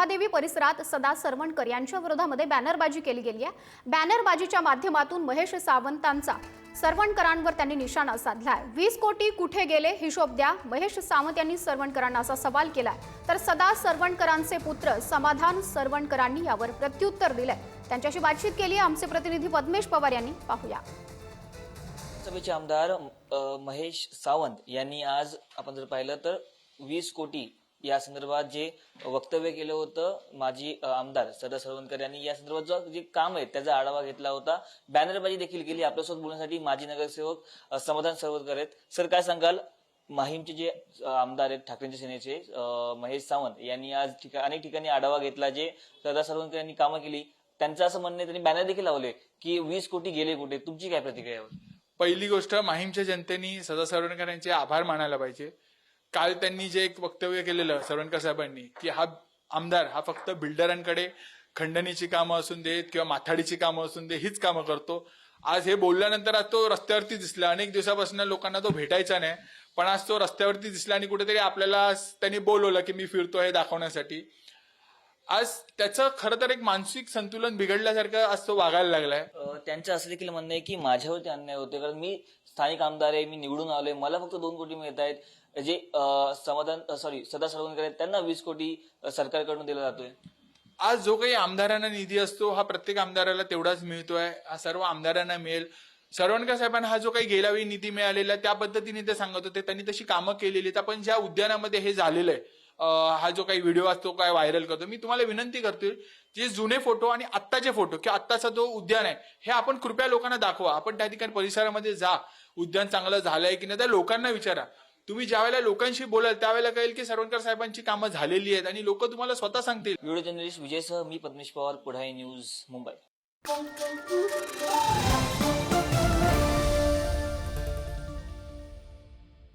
महादेवी परिसरात सदा सरवणकर यांच्या विरोधामध्ये बॅनरबाजी केली गेली आहे। बॅनरबाजीच्या माध्यमातून महेश सावंतांचा सरवणकरांवर त्यांनी निशाणा साधलाय। 20 कोटी कुठे गेले हिशोब द्या, महेश सावंत यांनी सरवणकरांना असा सवाल केलाय। तर सदा सरवणकरांचे पुत्र समाधान सरवणकरांनी यावर प्रत्युत्तर दिलंय। त्यांच्याशी बातचीत केली आमचे प्रतिनिधी पद्मेश पवार यांनी। पाहूया। सभेचे आमदार महेश सावंत यांनी आज आपण जर पाहिलं तर 20 कोटी या संदर्भात जे वक्तव्य केलं होतं माजी आमदार सदा सरवणकर यांनी या संदर्भात जे काम आहे त्याचा आढावा घेतला होता। बॅनरबाजी देखील केली। आपल्यासोबत बोलण्यासाठी माजी नगरसेवक समाधान सरवणकर आहेत। सर, काय सांगाल, माहीमचे जे आमदार आहेत ठाकरेंच्या सेनेचे महेश सावंत यांनी आज अनेक ठिकाणी आढावा घेतला, जे सदा सरवणकर यांनी कामं केली, त्यांचं असं म्हणणं आहे, त्यांनी बॅनर देखील लावले की 20 कोटी गेले कुठे, तुमची काय प्रतिक्रिया यावर? पहिली गोष्ट, माहीमच्या जनतेने सदा सरवणकर यांचे आभार मानायला पाहिजे। काल त्यांनी जे एक वक्तव्य केलेलं सरवणकर साहेबांनी की हा आमदार हा फक्त बिल्डरांकडे खंडणीची कामं असून देत किंवा माथाडीची कामं असून दे हीच कामं करतो। आज हे बोलल्यानंतर आज तो रस्त्यावरती दिसला। अनेक दिवसापासून लोकांना तो भेटायचा नाही, पण आज तो रस्त्यावरती दिसला आणि कुठेतरी आपल्याला त्यांनी बोलवलं की मी फिरतो हे दाखवण्यासाठी। आज त्याचं खरं तर एक मानसिक संतुलन बिघडल्यासारखं आज तो वागायला लागलाय। त्यांचं असं देखील म्हणणं आहे की माझ्यावरती अन्याय होते, कारण मी स्थानिक आमदार आहे, मी निवडून आलोय, मला फक्त 2 कोटी मिळत आहेत। जे सदा सरवणकर आहेत त्यांना 20 कोटी सरकारकडून दिला जातोय। आज जो काही आमदारांना निधी असतो हा प्रत्येक आमदाराला तेवढाच मिळतोय, हा सर्व आमदारांना मिळेल। सरवणकर साहेबांना हा जो काही गेल्या वेळी निधी मिळालेला त्या पद्धतीने ते सांगत होते, त्यांनी तशी कामं केलेली। आपण ज्या उद्यानामध्ये हे झालेलं आहे, हा जो काही व्हिडिओ असतो काय व्हायरल करतो, मी तुम्हाला विनंती करतोय जे जुने फोटो आणि आत्ताचे फोटो किंवा आत्ताचा जो उद्यान आहे हे आपण कृपया लोकांना दाखवा। आपण त्या ठिकाणी परिसरामध्ये जा, उद्यान चांगलं झालंय की नाही त्या लोकांना विचारा। तुम्ही ज्यावेळेला लोकांशी बोलाल त्यावेळेला कळेल की सरवणकर साहेबांची कामं झालेली आहेत आणि लोक तुम्हाला स्वतः सांगतील। व्हिडिओ जर्नलिस्ट विजयसह मी पद्मेश पवार, पुढारी न्यूज, मुंबई।